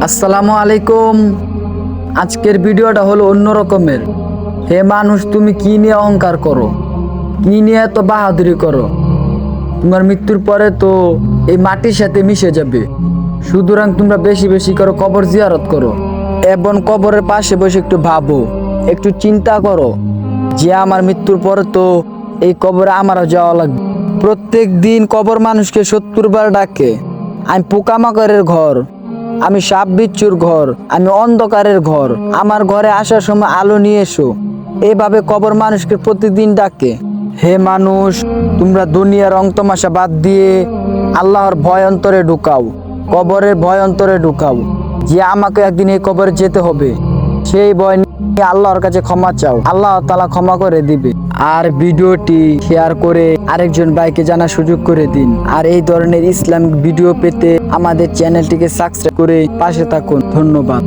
আসসালামু আলাইকুম। আজকের ভিডিওটা হলো অন্য রকমের। হে মানুষ, তুমি কি নিয়ে অহংকার করো, কি নিয়ে এত বাহাদুরি করো? তোমার মৃত্যুর পরে তো এই মাটির সাথে মিশে যাবে। সুতরাং তোমরা বেশি বেশি করো কবর জিয়ারত করো এবং কবরের পাশে বসে একটু ভাবো, একটু চিন্তা করো যে আমার মৃত্যুর পরে তো এই কবরে আমারও যাওয়া লাগবে। প্রত্যেক দিন কবর মানুষকে 70 বার ডাকে। আমি পোকামাকড়ের ঘর, আমি সাপ বিচ্ছুর ঘর, আমি অন্ধকারের ঘর, আমার ঘরে আসার সময় আলো নিয়ে এসো। এভাবে কবর মানুষকে প্রতিদিন ডাকে। হে মানুষ, তোমরা দুনিয়ার রং তামাশা বাদ দিয়ে আল্লাহর ভয় অন্তরে ঢুকাও, কবরের ভয় অন্তরে ঢুকাও যে আমাকে একদিন এই কবরে যেতে হবে। সেই ভয় নিয়ে আল্লাহর কাছে ক্ষমা চাও, আল্লাহ তাআলা ক্ষমা করে দিবে। আর ভিডিওটি শেয়ার করে আরেকজন ভাইকে জানার সুযোগ করে দিন। আর এই ধরনের ইসলামিক ভিডিও পেতে আমাদের চ্যানেলটিকে সাবস্ক্রাইব করে পাশে থাকুন। ধন্যবাদ।